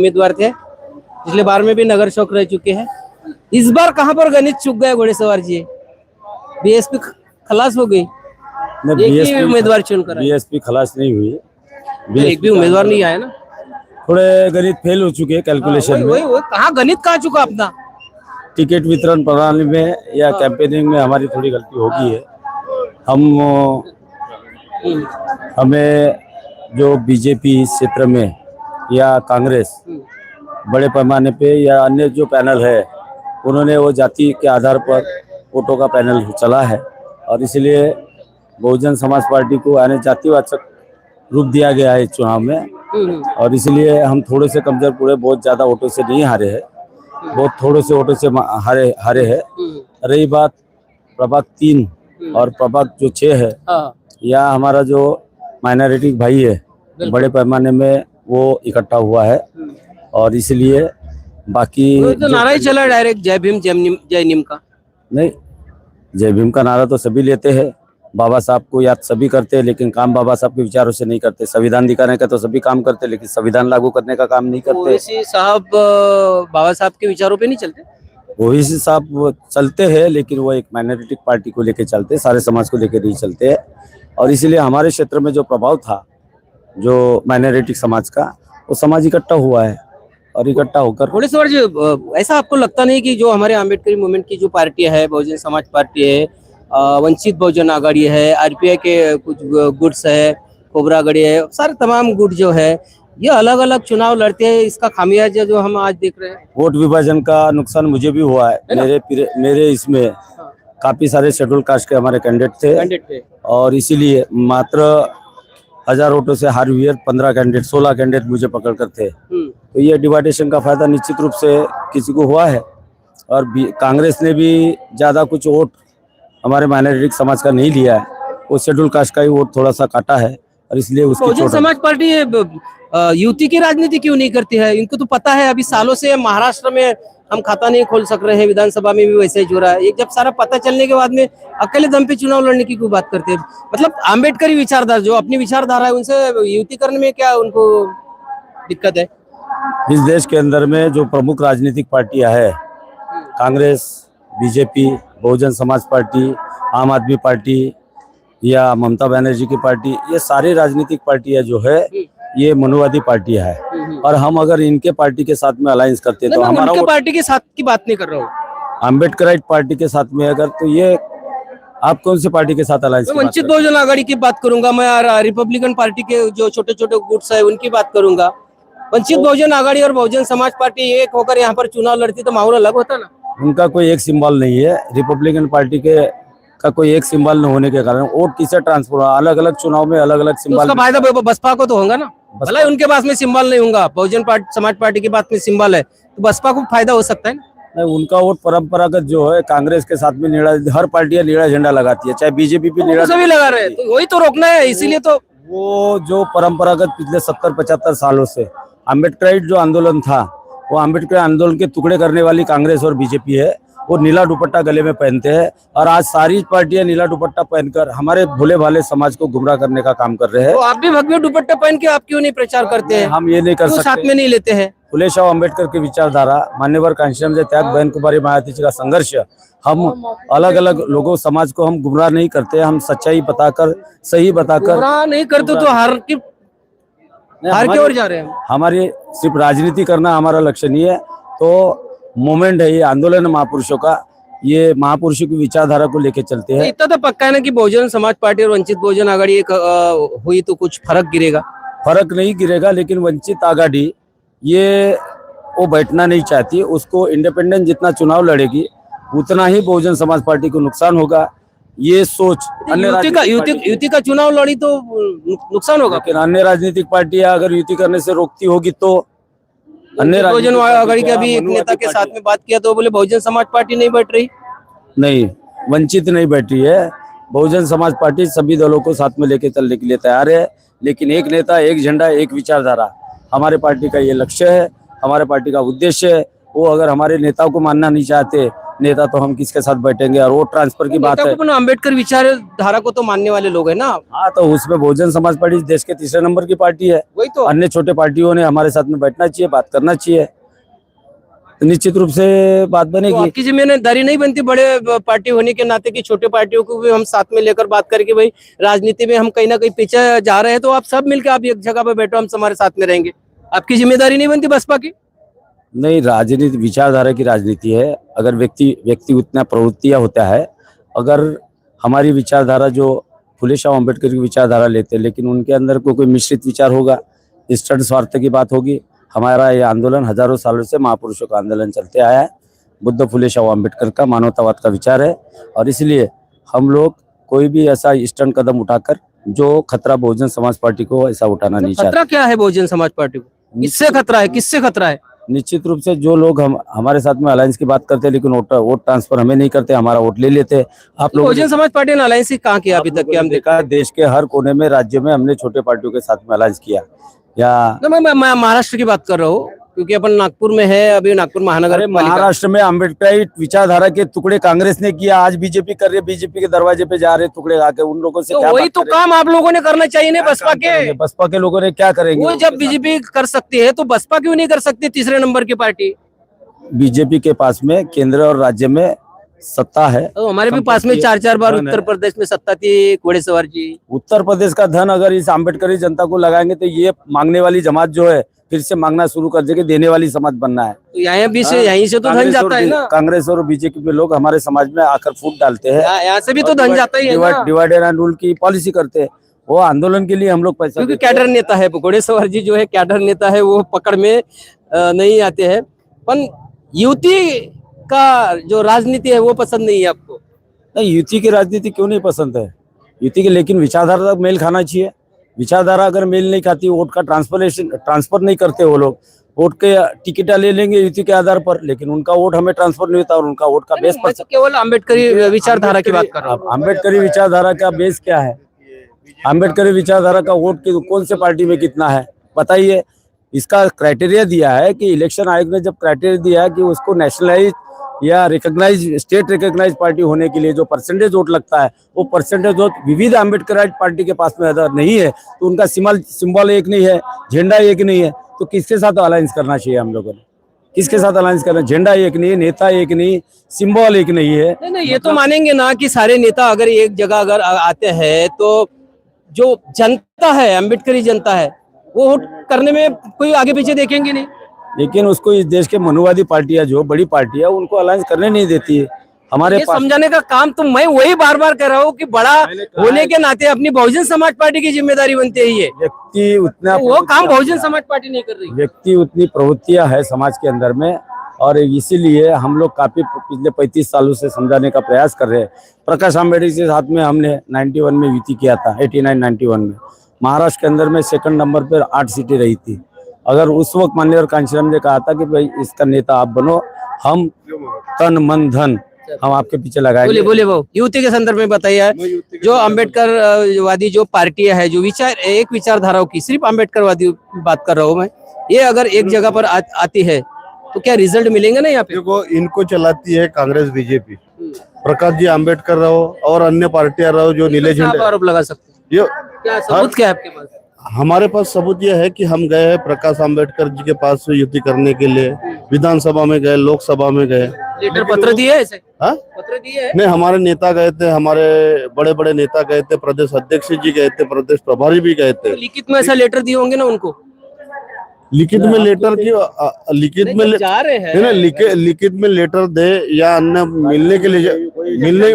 उम्मीदवार थे। पिछले बार में भी नगर चौक रह चुके हैं। इस बार कहाँ पर गणित चूक गए घोड़ेसवार जी? बीएसपी खलास हो गई। एक ही उम्मीदवार चुनकर आए। बीएसपी खलास नहीं हुई। एक भी उम्मीदवार नहीं आया ना। थोड़े गणित फेल हो चुके हैं कैलकुलेशन में। कहाँ गणित कहाँ चुका अपना? टिकट वितरण प्रणाली में या कैंपेनिंग में हमारी थोड़ी गलती होगी है। हमें जो बीजेपी क्षेत्र में या कांग्रेस बड़े पैमाने पे या अन्य जो पैनल है उन्होंने वो जाति के आधार पर वोटों का पैनल चला है और इसलिए बहुजन समाज पार्टी को यानी जातिवाचक रूप दिया गया है इस चुनाव में और इसलिए हम थोड़े से कमजोर पूरे बहुत ज्यादा वोटों से नहीं हारे हैं, बहुत थोड़े से वोटों से हारे हैं। रही बात प्रभाग 3 और प्रभाग जो 6 है या हमारा जो माइनॉरिटी भाई है बड़े पैमाने में वो इकट्ठा हुआ है और इसलिए बाकी तो नारा ही चला डायरेक्ट जय भीम जय नीम का। नहीं, जय भीम का नारा तो सभी लेते हैं, बाबा साहब को याद सभी करते हैं, लेकिन काम बाबा साहब के विचारों से नहीं करते। संविधान दिखाने का तो सभी काम करते, लेकिन संविधान लागू करने का काम नहीं करते। ओवैसी साहब बाबा साहब के विचारों पे नहीं चलते। ओवैसी साहब वो चलते हैं, लेकिन वो एक माइनॉरिटी पार्टी को लेके चलते, सारे समाज को लेके नहीं चलते। और इसीलिए हमारे क्षेत्र में जो प्रभाव था जो माइनॉरिटी समाज का, वो समाज इकट्ठा हुआ है और इकट्ठा होकर घोड़ेसवार जी, ऐसा आपको लगता नहीं कि जो हमारे आम्बेडकरी मूवमेंट की जो पार्टी है, बहुजन समाज पार्टी है, वंचित बहुजन आघाड़ी है, आरपीआई के कुछ गुट्स है, कोबरा गढ़ी है, सारे तमाम गुट जो है ये अलग अलग चुनाव लड़ते हैं, इसका खामियाजा जो हम आज देख रहे हैं। वोट विभाजन का नुकसान मुझे भी हुआ है। मेरे इसमें काफी सारे शेड्यूल कास्ट के हमारे कैंडिडेट थे और इसीलिए मात्र 1000 वोटों से हार हुई है। 16 कैंडिडेट मुझे पकड़ कर थे। तो ये डिवाइडेशन का फायदा निश्चित रूप से किसी को हुआ है और कांग्रेस ने भी ज्यादा कुछ वोट हमारे माइनॉरिटी समाज का नहीं लिया है, वो शेड्यूल कास्ट का ही वोट थोड़ा सा काटा है और इसलिए उसकी बहुजन समाज पार्टी युति की राजनीति क्यों नहीं करती है? इनको तो पता है अभी सालों से महाराष्ट्र में हम खाता नहीं खोल सक रहे हैं, विधानसभा में भी वैसे ही हो रहा है। एक जब सारा पता चलने के बाद में अकेले दम पे चुनाव लड़ने की कोई बात करते हैं? मतलब आम्बेडकरी विचारधारा जो अपनी विचारधारा है उनसे युति करने में क्या उनको दिक्कत है? इस देश के अंदर में जो प्रमुख राजनीतिक पार्टियां है, कांग्रेस, बीजेपी, बहुजन समाज पार्टी, आम आदमी पार्टी या ममता बनर्जी की पार्टी, ये सारी राजनीतिक पार्टियां जो है ये मनुवादी पार्टियां है और हम अगर इनके पार्टी के साथ में अलायंस करते तो हमारा उनके पार्टी के साथ की बात नहीं कर रहा हूँ, अम्बेडकराइट पार्टी के साथ में अगर, तो ये आप कौन सी पार्टी के साथ अलायंस? वंचित बहुजन आघाड़ी की बात करूंगा मैं, रिपब्लिकन पार्टी के जो छोटे छोटे गुट्स है उनकी बात करूंगा। वंचित बहुजन आघाड़ी और बहुजन समाज पार्टी एक होकर यहाँ पर चुनाव लड़ती तो माहौल अलग होता ना। उनका कोई एक सिंबल नहीं है, रिपब्लिकन पार्टी के का कोई एक सिंबल न होने के कारण वोट किसे ट्रांसफर हुआ? अलग अलग चुनाव में अलग अलग सिंबल। उसका फायदा बसपा को तो होगा ना, भला उनके पास में सिंबल नहीं होगा, बहुजन समाज पार्टी के पास में सिंबल है तो बसपा को फायदा हो सकता है ना। नहीं, उनका वोट परंपरागत जो है कांग्रेस के साथ में नीला, हर पार्टियां नीला झंडा लगाती है, चाहे बीजेपी भी नीला सभी लगा रहे हैं, तो वही तो रोकना है। इसीलिए तो वो जो परंपरागत पिछले 70-75 सालों से अम्बेडकराइट जो आंदोलन था, वो अम्बेडकर आंदोलन के टुकड़े करने वाली कांग्रेस और बीजेपी है। वो नीला दुपट्टा गले में पहनते हैं और आज सारी पार्टियां नीला दुपट्टा पहनकर हमारे भोले भाले समाज को गुमराह करने का काम कर रहे हैं। तो आप भी भगवे दुपट्टा पहन के आप क्यों नहीं प्रचार करते हैं? हम ये नहीं कर सकते, साथ में नहीं लेते हैं। फुले शाह अम्बेडकर की विचारधारा, मान्यवर कांशीराम जी त्याग, बहन कुमारी मायावती जी का संघर्ष, हम अलग अलग लोगों समाज को हम गुमराह नहीं करते, हम सच्चाई बताकर, सही बताकर। गुमराह नहीं करते तो हार की ओर जा रहे हैं। हमारी सिर्फ राजनीति करना हमारा लक्ष्य नहीं है। तो मूवमेंट है, ये आंदोलन महापुरुषों का, ये महापुरुषों की विचारधारा को लेके चलते हैं। इतना तो पक्का है ना कि बहुजन समाज पार्टी और वंचित बहुजन आघाड़ी एक हुई तो कुछ फर्क गिरेगा? फर्क नहीं गिरेगा, लेकिन वंचित आघाड़ी ये वो बैठना नहीं चाहती, उसको इंडिपेंडेंट जितना चुनाव लड़ेगी उतना ही बहुजन समाज पार्टी को नुकसान होगा। ये सोच युति का चुनाव लड़ी तो नुकसान होगा, लेकिन अन्य राजनीतिक पार्टियां अगर युति करने से रोकती होगी तो अन्य बहुजन आघाड़ी के अभी एक नेता के साथ में बात किया तो बोले बहुजन समाज पार्टी नहीं बैठ रही। नहीं, वंचित नहीं बैठ रही है, बहुजन समाज पार्टी सभी दलों को साथ में लेके चलने के लिए तैयार है, लेकिन एक नेता, एक झंडा, एक विचारधारा हमारे पार्टी का ये लक्ष्य है, हमारे पार्टी का उद्देश्य है। वो अगर हमारे नेताओं को मानना नहीं चाहते, नेता तो हम किसके साथ बैठेंगे। और वोट ट्रांसफर की बात है, अम्बेडकर विचारधारा को तो मानने वाले लोग हैं ना। हाँ तो उसमें बहुजन समाज पार्टी देश के तीसरे नंबर की पार्टी है। वही तो। अन्य छोटे पार्टियों ने हमारे साथ में बैठना चाहिए, बात करना चाहिए, तो निश्चित रूप से बात तो बनेगी। आपकी जिम्मेदारी नहीं बनती बड़े पार्टी होने के नाते कि छोटे पार्टियों को भी हम साथ में लेकर बात करके भाई राजनीति में हम कहीं ना कहीं पीछे जा रहे हैं, तो आप सब मिलकर आप एक जगह पर बैठो, हम हमारे साथ में रहेंगे। आपकी जिम्मेदारी नहीं बनती बसपा की? नहीं, राजनीति विचारधारा की राजनीति है। अगर व्यक्ति उतना प्रवृत्तियां होता है, अगर हमारी विचारधारा जो फुले शाह अम्बेडकर की विचारधारा लेते हैं, लेकिन उनके अंदर कोई मिश्रित विचार होगा, इष्ट स्वार्थ की बात होगी। हमारा ये आंदोलन हजारों सालों से महापुरुषों का आंदोलन चलते आया है। बुद्ध फुले शाह अम्बेडकर का मानवतावाद का विचार है, और इसलिए हम लोग कोई भी ऐसा स्टैंड कदम उठाकर जो खतरा बहुजन समाज पार्टी को ऐसा उठाना नहीं चाहते। खतरा क्या है बहुजन समाज पार्टी को? किससे खतरा है, किससे खतरा है? निश्चित रूप से जो लोग हमारे साथ में अलायंस की बात करते हैं, लेकिन वोट ट्रांसफर हमें नहीं करते, हमारा वोट ले लेते हैं। आप लोग बहुजन समाज पार्टी ने अलायंस कहाँ किया अभी तक? हम देखा देश के हर कोने में, राज्य में हमने छोटे पार्टियों के साथ में अलायंस किया। या मैं महाराष्ट्र की बात कर रहा हूँ, क्योंकि अपन नागपुर में है, अभी नागपुर महानगर महाराष्ट्र में अम्बेडकर विचारधारा के टुकड़े कांग्रेस ने किया, आज बीजेपी कर रही है, बीजेपी के दरवाजे पे जा रहे टुकड़े आके। उन लोगों से तो वही तो काम आप लोगों ने करना चाहिए ना। बसपा के लोगों ने क्या करेंगे? वो जब बीजेपी कर सकती है तो बसपा क्यों नहीं कर सकती, तीसरे नंबर की पार्टी? बीजेपी के पास में केंद्र और राज्य में सत्ता है। तो हमारे भी पास में 4-4 बार उत्तर प्रदेश में सत्ता थी घोड़ेसवार जी। उत्तर प्रदेश का धन अगर इस अम्बेडकरी जनता को लगाएंगे तो ये मांगने वाली जमात जो है फिर से मांगना शुरू कर देगी, देने वाली समाज बनना है। तो यहीं से तो धन जाता है ना। कांग्रेस और बीजेपी के लोग हमारे समाज में आकर फूट डालते हैं, यहाँ से भी तो धन जाता ही है ना। डिवाइड एंड रूल की पॉलिसी करते हैं। वो आंदोलन के लिए हम लोग पैसा, क्योंकि कैडर नेता है घोड़ेसवार जी, जो है कैडर नेता है, वो पकड़ में नहीं आते हैं। पर युति का जो राजनीति है वो पसंद नहीं है आपको? नहीं, युति की राजनीति क्यों नहीं पसंद है? युति की लेकिन विचारधारा तक मेल खाना चाहिए। विचारधारा अगर मेल नहीं खाती, वोट का ट्रांसफर नहीं करते वो लोग, वोट के टिकट ले लेंगे युति के आधार पर, लेकिन उनका वोट हमें ट्रांसफर नहीं होता और उनका वोट का बेस पर। केवल अम्बेडकरी विचारधारा की बात कर रहा हूँ। अम्बेडकरी विचारधारा का बेस क्या है? अम्बेडकरी विचारधारा का वोट कौन से पार्टी में कितना है बताइए। इसका क्राइटेरिया दिया है कि इलेक्शन आयोग ने जब क्राइटेरिया दिया है कि उसको नेशनलाइज या स्टेट रिकॉग्नाइज पार्टी होने के लिए जो परसेंटेज वोट लगता है, वो परसेंटेज वोट विविध अम्बेडकराइट पार्टी के पास में अगर नहीं है तो उनका सिंबल एक नहीं है, झंडा एक नहीं है, तो किसके साथ अलायंस करना चाहिए हम लोगों ने? किसके साथ अलायंस करना? झंडा एक नहीं है, नेता एक नहीं, सिंबल एक नहीं है। नहीं, ये तो मानेंगे ना कि सारे नेता अगर एक जगह अगर आते हैं तो जो जनता है, अम्बेडकरी जनता है, वो वोट करने में कोई आगे पीछे देखेंगे नहीं। लेकिन उसको इस देश के मनुवादी पार्टियां, जो बड़ी पार्टियां, उनको अलायंस करने नहीं देती है। हमारे पास समझाने का काम तो मैं वही बार बार कर रहा हूँ कि बड़ा होने के नाते अपनी बहुजन समाज पार्टी की जिम्मेदारी बनती है। ये व्यक्ति उतना वो काम बहुजन समाज पार्टी नहीं कर रही। व्यक्ति उतनी प्रवृत्तियां है समाज के अंदर में, और इसीलिए हम लोग काफी पिछले 35 सालों से समझाने का प्रयास कर रहे हैं। प्रकाश आंबेडकर के साथ में हमने 91 में युति किया था, 89-91 में महाराष्ट्र के अंदर में सेकंड नंबर पर 8 सीटें रही थी। अगर उस वक्त माननीय कांशीराम ने कहा था कि भाई इसका नेता आप बनो, हम तन मन धन हम आपके पीछे लगाएंगे। बोले वो युति के संदर्भ में बताइए। जो अम्बेडकर वादी जो पार्टियां है, जो एक विचारधाराओं की, सिर्फ अम्बेडकर वादी बात कर रहा हूँ मैं, ये अगर एक जगह पर आती है तो क्या रिजल्ट मिलेंगे ना? यहाँ पे देखो, इनको चलाती है कांग्रेस बीजेपी। प्रकाश जी आंबेडकर रहो और अन्य पार्टियां रहो जो नीले झंडे, आरोप लगा सकते हैं। ये क्या सबूत क्या है आपके पास? हमारे पास सबूत यह है कि हम गए हैं प्रकाश आंबेडकर जी के पास युति करने के लिए, विधानसभा में गए, लोकसभा में गए, लेटर पत्र दिए ऐसे? हाँ, पत्र दिए? नहीं, हमारे नेता गए थे, हमारे बड़े बड़े नेता गए थे, प्रदेश अध्यक्ष जी गए थे, प्रदेश प्रभारी भी गए थे। लिखित में ऐसा लेटर दिए होंगे ना उनको? लिखित में लेटर की लिखित में जा रहे हैं ना, लिखित में लेटर दे या अन्य मिलने के लिए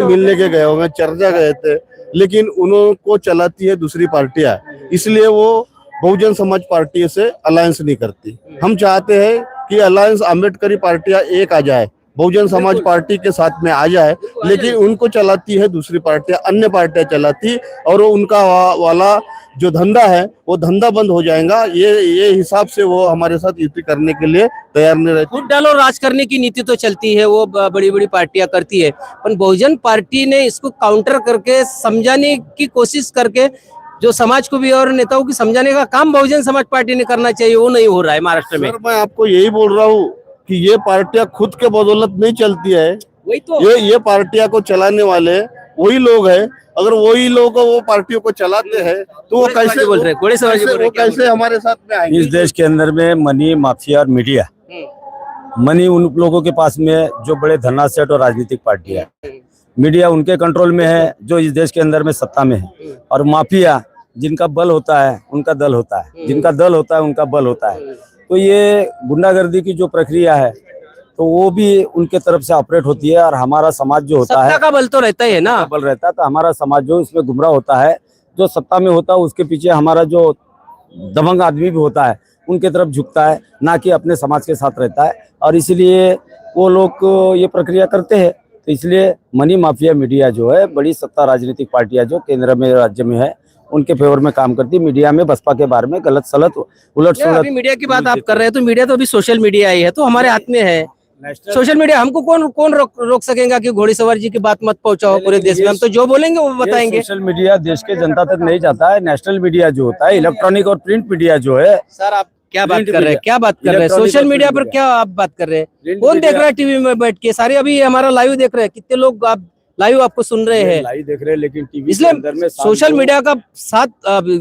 मिलने के गए होंगे, चर्चा गए थे, लेकिन उनको चलाती है दूसरी पार्टियां, इसलिए वो बहुजन समाज पार्टी से अलायंस नहीं करती। हम चाहते हैं कि अलायंस अम्बेडकरी पार्टियां एक आ जाए, बहुजन समाज पार्टी के साथ में आ जाए, लेकिन उनको चलाती है दूसरी पार्टियां, अन्य पार्टियां चलाती, और वो उनका वाला जो धंधा है वो धंधा बंद हो जाएगा। ये हिसाब से वो हमारे साथ युति करने के लिए तैयार नहीं रहती। फूट डालो राज करने की नीति तो चलती है, वो बड़ी बड़ी पार्टियां करती है, पर बहुजन पार्टी ने इसको काउंटर करके समझाने की कोशिश करके जो समाज को भी और नेताओं की समझाने का काम बहुजन समाज पार्टी ने करना चाहिए, वो नहीं हो रहा है महाराष्ट्र में। सर, मैं आपको यही बोल रहा हूँ कि ये पार्टियां खुद के बदौलत नहीं चलती है, वही तो ये पार्टियां को चलाने वाले वही लोग हैं। अगर वही लोग वो पार्टियों को चलाते हैं तो वो कैसे बोल रहे हैं, घोड़े सवारी बोल रहे हैं, क्या बोल कैसे हमारे साथ में आएंगे? इस देश के अंदर में मनी माफिया और मीडिया, रहे हैं? मनी उन लोगों के पास में है जो बड़े धन्ना सेठ और राजनीतिक पार्टियां है, मीडिया उनके कंट्रोल में है जो इस देश के अंदर में सत्ता में है, और माफिया जिनका बल होता है उनका दल होता है, जिनका दल होता है उनका बल होता है। तो ये गुंडागर्दी की जो प्रक्रिया है तो वो भी उनके तरफ से ऑपरेट होती है, और हमारा समाज जो होता है सत्ता का बल तो रहता ही है ना। बल रहता है, तो हमारा समाज जो इसमें गुमराह होता है, जो सत्ता में होता है उसके पीछे हमारा जो दबंग आदमी भी होता है उनके तरफ झुकता है, ना कि अपने समाज के साथ रहता है, और इसलिए वो लोग ये प्रक्रिया करते हैं। तो इसलिए मनी माफिया मीडिया जो है, बड़ी सत्ता राजनीतिक पार्टियां जो केंद्र में राज्य में है, उनके फेवर में काम करती है। मीडिया में बसपा के बारे में गलत सलत उलट नहीं, अभी मीडिया की बात आप कर रहे हैं तो मीडिया तो अभी सोशल मीडिया ही है, तो हमारे हाथ में है सोशल मीडिया। हमको कौन रोक सकेगा कि घोड़ी सवार जी की बात मत पहुंचाओ पूरे देश में? हम तो जो बोलेंगे वो बताएंगे। सोशल मीडिया देश के जनता तक नहीं जाता है। नेशनल मीडिया जो होता है, इलेक्ट्रॉनिक और प्रिंट मीडिया जो है। सर आप क्या बात प्रिंट कर रहे हैं? मीडिया, क्या बात कर रहे हैं? इलेक्ट्रॉनिक सोशल और मीडिया प्रिंट पर क्या आप बात कर रहे हैं? प्रिंट कौन देख मीडिया- रहा है टीवी में बैठ के? सारे अभी हमारा लाइव देख रहे हैं, कितने लोग आप लाइव आपको सुन रहे हैं। लाइव देख रहे हैं, लेकिन टीवी इसलिए के अंदर में सोशल मीडिया का साथ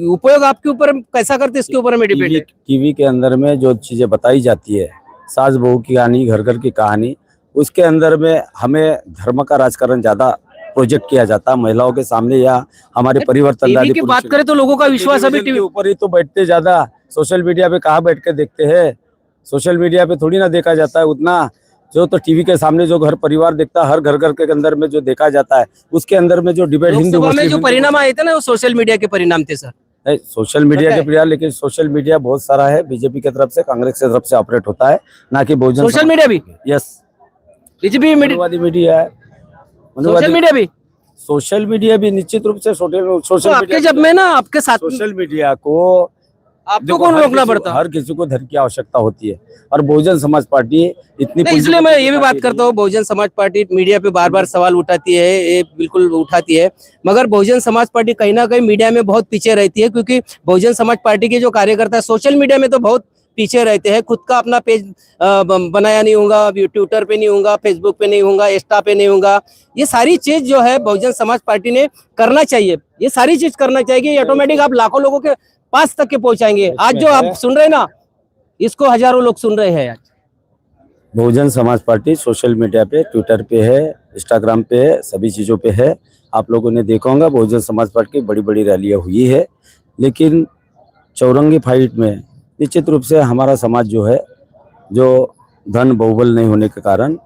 उपयोग आपके ऊपर कैसा करते हैं, इसके ऊपर में डिपेंड है। टीवी के अंदर में जो चीजें बताई जाती है, सास बहू की कहानी, घर घर की कहानी, उसके अंदर में हमें धर्म का राजकारण ज्यादा प्रोजेक्ट किया जाता है महिलाओं के सामने, या हमारे परिवर्तनवादी टीवी की बात करें तो लोगों का विश्वास अभी टेलीविजन के ऊपर ही तो बैठते ज्यादा। सोशल मीडिया पे कहाँ बैठ के देखते हैं? सोशल मीडिया पे थोड़ी ना देखा जाता है उतना। जो तो टीवी के सामने जो घर परिवार देखता है, हर घर घर के अंदर में जो देखा जाता है, उसके अंदर में जो डिबेट हिंदू लोकसभा में जो मुस्लिम परिणाम आए थे ना, वो सोशल मीडिया के परिणाम थे सर। सोशल मीडिया पता के है? प्रिया, लेकिन सोशल मीडिया बहुत सारा है, बीजेपी की तरफ से, कांग्रेस की तरफ से ऑपरेट होता है, ना कि बहुजन सोशल मीडिया भी, यस बीजेपी मनुवादी मीडिया है। सोशल मीडिया भी। सोशल मीडिया भी निश्चित रूप से तो सोशल आपके जब में ना आपके साथ सोशल मीडिया को आपको देखो, कौन हर रोकना किसी को- पड़ता? हर किसी को धन की आवश्यकता होती है, और बहुजन समाज पार्टी इतनी नहीं, इसलिए मैं ये भी बात करता हूँ, बहुजन समाज पार्टी मीडिया पे बार बार सवाल उठाती है, ये बिल्कुल उठाती है, मगर बहुजन समाज पार्टी कहीं ना कहीं मीडिया में बहुत पीछे रहती है, क्योंकि बहुजन समाज पार्टी के जो कार्यकर्ता है सोशल मीडिया में तो बहुत पीछे रहते हैं। खुद का अपना पेज बनाया नहीं होगा, ट्विटर पे नहीं होगा, फेसबुक पे नहीं होगा, इंस्टा पे नहीं होगा। ये सारी चीज जो है बहुजन समाज पार्टी ने करना चाहिए, ये सारी चीज करना चाहिए। ऑटोमेटिक आप लाखों लोगों के पास तक के पहुंचाएंगे। आज जो आप सुन रहे हैं ना, इसको हजारों लोग सुन रहे हैं आज। Bahujan Samaj party social media पे, ट्विटर पे है, इंस्टाग्राम पे है, सभी चीज़ों पे है। आप लोगों ने देखा होगा बहुजन समाज पार्टी की बड़ी बड़ी रैलियां हुई है, लेकिन चौरंगी फाइट में निश्चित रूप से हमारा समाज जो है, जो धन बहुबल नहीं होने के कारण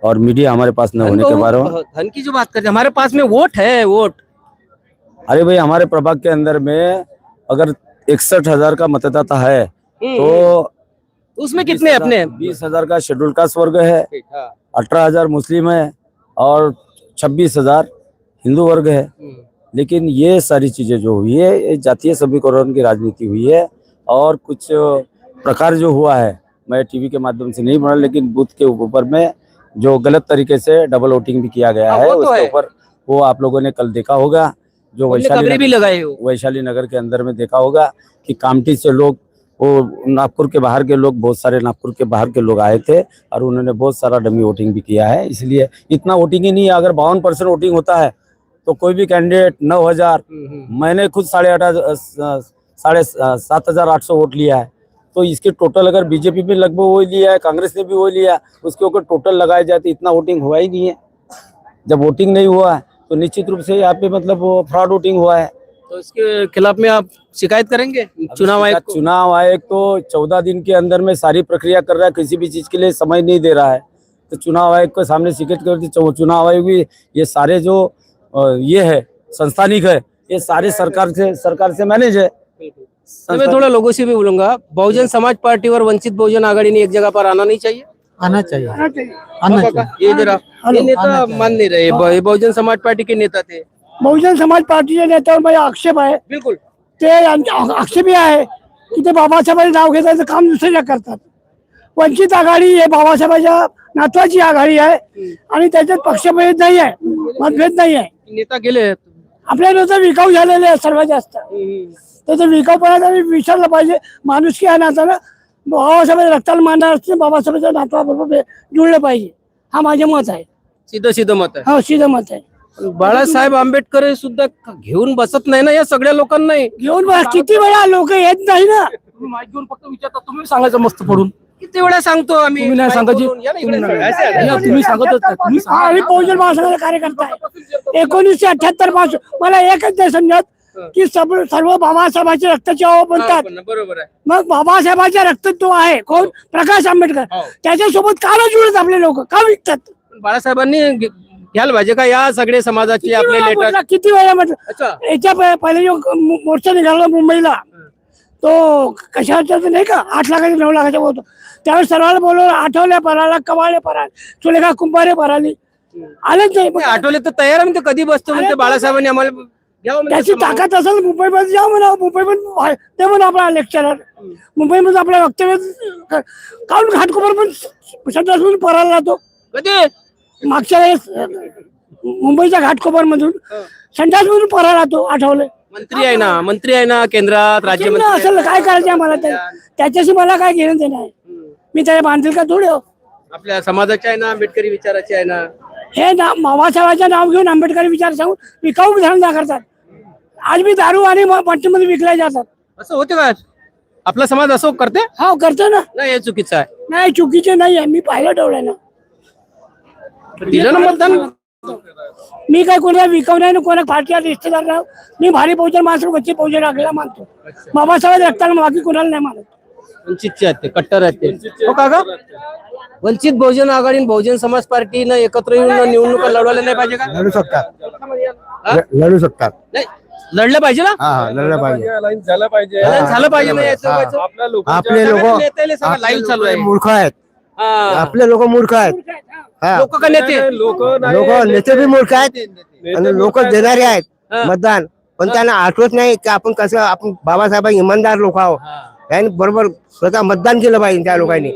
और मीडिया हमारे पास न होने के कारण, धन की जो बात करते हैं, हमारे पास में वोट है, वोट। अरे भाई हमारे प्रभाग के अंदर में अगर 61,000 का मतदाता है तो उसमें कितने अपने 20,000 का शेड्यूल कास्ट वर्ग है, 18,000 मुस्लिम है और 26,000 हिंदू वर्ग है। लेकिन ये सारी चीजें जो हुई है, ये जातीय समीकरण की राजनीति हुई है, और कुछ प्रकार जो हुआ है, मैं टीवी के माध्यम से नहीं बना, लेकिन बूथ के ऊपर में जो गलत तरीके से डबल वोटिंग भी किया गया है, उसके ऊपर वो आप लोगों ने कल देखा होगा। जो वैशाली नगर के अंदर में देखा होगा कि कामठी से लोग, वो नागपुर के बाहर के लोग, बहुत सारे नागपुर के बाहर के लोग आए थे, और उन्होंने बहुत सारा डमी वोटिंग भी किया है। इसलिए इतना वोटिंग ही नहीं है। अगर 52% वोटिंग होता है तो कोई भी कैंडिडेट 9,000, मैंने खुद 7,800 वोट लिया है, तो इसके टोटल अगर बीजेपी में लगभग वही लिया है, कांग्रेस ने भी वही लिया, उसके ऊपर टोटल लगाए जाए तो इतना वोटिंग हुआ ही नहीं है। जब वोटिंग नहीं हुआ है तो निश्चित रूप से यहाँ पे मतलब वो फ्रॉड वोटिंग हुआ है। तो इसके खिलाफ में आप शिकायत करेंगे चुनाव आयोग को? चुनाव आयोग तो 14 दिन के अंदर में सारी प्रक्रिया कर रहा है, किसी भी चीज के लिए समय नहीं दे रहा है। तो चुनाव आयोग को सामने शिकायत कर दी। चुनाव आयोग भी ये सारे जो ये है संस्थानिक है, ये सारे सरकार से मैनेज है। तो मैं थोड़ा लोगों से भी बोलूंगा, बहुजन समाज पार्टी और वंचित बहुजन आघाड़ी ने एक जगह पर आना नहीं चाहिए। आना चाहिए। ये जरा ये नेता मान नहीं रहे, बहुजन समाज पार्टी के नेता थे। बहुजन समाज पार्टीचे नेत्यावर माझा आक्षेप आहे, बिल्कुल ते आक्षेप हे आहे की ते बाबासाहेबांचे नाव घेतात, काम दुसऱ्या करतात। वंचित आघाडी हे बाबासाहेबांच्या नातवाची आघाडी आहे आणि त्याच्यात पक्षभेद नाही आहे, मतभेद नाही आहे। नेता गेले आपल्याला तर विकाऊ झालेले आहे सर्वात जास्त, त्याचा विकाऊपणा विचारलं पाहिजे। माणुसकी या नात्यानं बाबासाहेबांच्या रक्ताला मानणार असते, बाबासाहेबांच्या नातवाबरोबर जुळलं पाहिजे, हा माझे मत आहे। सीधं सीधं मत आहे हो सीधं मत आहे. पण बाळासाहेब आंबेडकर हे सुद्धा घेऊन बसत नाही ना या सगळ्या लोकांनाही. घेऊन बस किती वेळा लोक येत नाही ना. तुम्ही माईक घेऊन फक्त विचारता, तुम्ही सांगायचं मस्त पडून. किती वेळा सांगतो आम्ही. तुम्ही नाही सांगायची. या ना इकडे. या, तुम्ही सांगतच नाही. तुम्ही सांगा. आम्ही बहुजन महासंघाचा कार्यकर्ता आहे. 1978 पासून मला एकच नाही समजत की सर्व बाबासाहेबांचे रक्ताचे अहो म्हणतात. बरोबर आहे. मग बाबासाहेबांचा रक्त जो आहे कोण प्रकाश आंबेडकर हो. त्याच्यासोबत का नाही जुळत आपले लोक का विकतात. पण बाळासाहेबांनी घ्यायला पाहिजे का या सगळे समाजाची आपले लेटर. किती वेळा म्हटलं अच्छा. याच्या पहिले जो मोर्चा निघाला मुंबईला तो कशाचा नाही का 8 लाखाच्या 9 लाखाच्या होतो त्यावेळेस सर्वांना बोलवलं आठवल्या पराला कवाळे पराल सुलेखा कुंभारे पराली आलेच नाही. ते आठवले तर तयार आहे म्हणते कधी बसतो म्हणते बाळासाहेबांनी आम्हाला घ्यावं म्हणते त्याची समावेश. ताकद असेल मुंबईमध्ये जाऊ म्हणा मुंबईमध्ये ते म्हणून आपला लेक्चरर मुंबईमध्ये आपल्या वक्तव्य काऊन घाटकोपर पण संडासमधून परायला जातो. कधी मागच्या वेळेस मुंबईच्या घाटकोपर मधून संडासमधून परायला जातो आठवले. मंत्री आहे ना केंद्रात राज्यमंत्री आहे. असेल काय करायचं आहे मला त्याच्याशी मला काय घेणं देणं आहे. मी त्याला बांधील का थोडे हो. आपल्या समाजाचे आहे ना आंबेडकरी विचाराचे आहे ना. हे बाबासाहेबांचं नाव घेऊन आंबेडकरी विचार सांगून विकाऊ धंदा करतात. आज मी दारू आणि मट्टीमध्ये विकल्या जातात. असं होते का आपला समाज असं करते. हो करतो ना. नाही हे चुकीचं आहे. नाही चुकीचे नाही आहे मी पाहिलं डोळ्यानं. दिलं ना मतदान. मी काय कोणाला विकव नाही ना कोणा पार्टीला रिश्तेदार नाही. मी भारी बहुजन माणसं वच्चे बहुजन राखलेला मानतो. बाबासाहेब रक्ताला बाकी कोणाला नाही मानत. वंचितचे आहेत ते कट्टर आहेत ते. हो का वंचित बहुजन आघाडी आणि बहुजन समाज पार्टीनं एकत्र येऊन निवडणुका लढवल्या नाही पाहिजे का. लढू शकतात हा? लढू शकतात. नाही लढलं पाहिजे ना. हा लढलं पाहिजे. झालं पाहिजे. झालं पाहिजे ना याचं व्हायचं. आपल्या लोक आपले लोक लाईव्ह चालू आहे. मूर्ख आहेत. आपले लोक मूर्ख आहेत. लोक का नेते. लोक लोक नेते बी मूर्ख आहेत आणि लोक देणारे आहेत हा. मतदान पण त्यांना आठवत नाही की आपण कसं आपण बाबासाहेब इमानदार लोक आहोत. त्यांनी बरोबर स्वतः मतदान केलं पाहिजे त्या लोकांनी.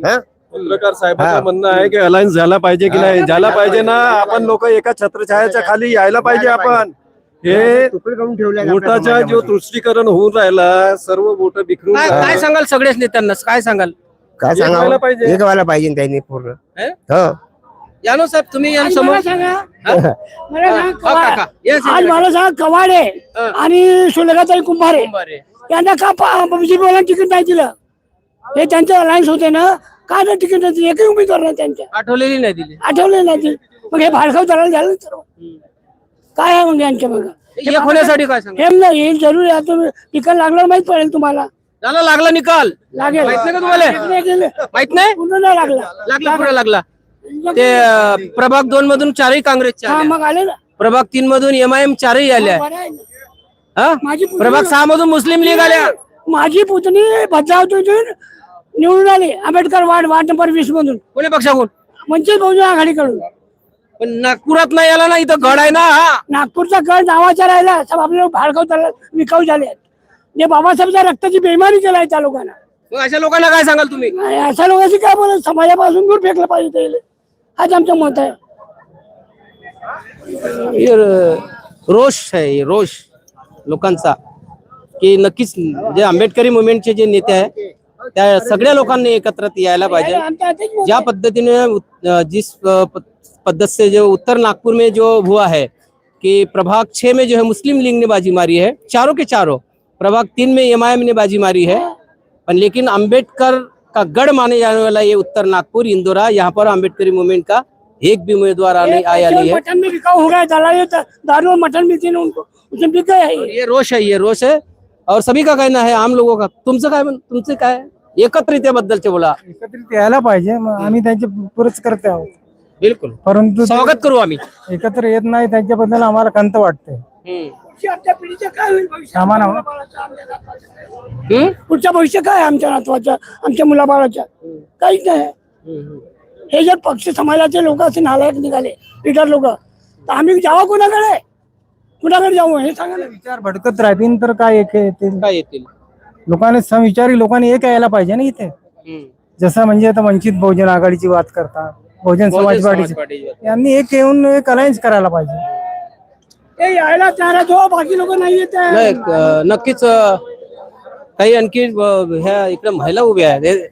हा पत्रकार साहेबांचं म्हणणं आहे की अलायन्स झाला पाहिजे की नाही झाला पाहिजे ना. आपण लोक एका छत्रछायाच्या खाली यायला पाहिजे. आपण हे तुकडे करून ठेवले वोटाचा जो तुष्टीकरण होऊन राहिला सर्व वोट बिखरून काय सांगाल सगळेच नेत्यांना काय सांगाल. काय एक व्हायला सांगावं पाहिजे. एक व्हायला पाहिजे त्यांनी पूर्ण. हे? हो यानो साहेब तुम्ही या आज समोर. मला सांगा मला सांगा हा, काका. Yes, आज मला सांगा कवाडे हा. आणि सुलेखाताई कुंभारे बरे. यांना का बीजेपीवाला तिकीट नाही दिलं. हे त्यांचे अलायन्स होते ना का नाही तिकीट नाही दिलं? एकही उमेदवार नाही त्यांच्या आठवलेली नाही दिली. आठवले नाही ते. मग हे भाडखाव दलाल झालं ना सर्व. काय आहे मग यांच्या मग एक होण्यासाठी काय सांगा. हे नाही हे जरूर आहे. तुम्ही निकाल लागल्यावर माहित पडेल तुम्हाला. झाला लागला निकाल. लागेल माहित नाही का तुम्हाला. नाही केलं. माहित नाही. पूर्ण नाही लागला. लागला पुढे लागला. ते प्रभाग 2 मधून 4ही काँग्रेसच्या हा आल्या. मग आले ना. प्रभाग 3 मधून MIM 4ही आल्या. बरं आहे ना. हा? माझी पुतणी- प्रभाग 6 मधून मुस्लिम लीग आल्या. माझी पुतणी भद्रावतीतून निवडून आली आंबेडकर वार्ड नंबर 20 मधून कोणी पक्षाकडून. वंचित बहुजन आघाडीकडून. पण नागपुरात नाही आला ना. इथं गड आहे ना. हा नागपूरचा गड नावाचा राहिला सब आपले भाडकाव दलाल विकाऊ झाले आहेत. जे बाबासाहेबच्या रक्ताची बेमारी केलाय त्या लोकांना. मग अशा लोकांना काय सांगाल तुम्ही. नाही, अशा लोकांशी काय बोलत समाजापासून दूर फेकलं पाहिजे त्याला. हाच आमचं मत आहे. हे रोष आहे रोष लोकांचा की नक्कीच जे आंबेडकरी मुवमेंटचे जे नेते आहे त्या सगळ्या लोकांनी एकत्र यायला पाहिजे. आमच्या हातीच मत ज्या पद्धतीने जिस पद्धत से जो उत्तर नागपुर में जो हुआ है कि प्रभाग 6 में जो है मुस्लिम लीग ने बाजी मारी है चारों के चारों. प्रभाग 3 में MIM ने बाजी मारी है. पर लेकिन अंबेडकर का गढ़ माने जाने वाला ये उत्तर नागपुर इंदौरा यहाँ पर अंबेडकरी मूवमेंट का एक भी उम्मीदवार आया नहीं है. मटन में बिकाऊ हो गया दलाल दारू और मटन मिलती है उनको उसमें बिक गया है. ये रोष है और सभी का कहना है आम लोगों का. तुमचं काय एकत्रित बद्दलचे बोला. एकत्रित यायला पाहिजे. मग आम्ही त्यांचे पुरस्कर्ते आहोत. बिलकुल परंतु ते स्वागत करू आम्ही. एकत्र येत नाही त्यांच्याबद्दल आम्हाला खंत वाटते. आमच्या पिढीचं काय होईल भविष्य? आम्हाला पुढचं भविष्य काय आहे आमच्या नातवाच्या आमच्या मुलाबाळाच्या काहीच नाही. हे जर पक्ष समाजाचे लोक असे नालायक निघाले लीडर लोक तर आम्ही जावं कुणाकडे जाऊ हे सांगा ना. विचार भडकत राहतील तर काय एक येतील. काय येतील. लोकांनी समविचारी लोकांनी एक यायला पाहिजे ना इथे. जसं म्हणजे आता वंचित बहुजन आघाडीची बात करता बहुजन समाज पार्टीची यांनी एक येऊन एक अलायन्स करायला पाहिजे. हे यायला तयार जो बाकी लोक नाही येत आहे. नाही नक्कीच काही आणखी ह्या इकडे महिला उभ्या आहेत.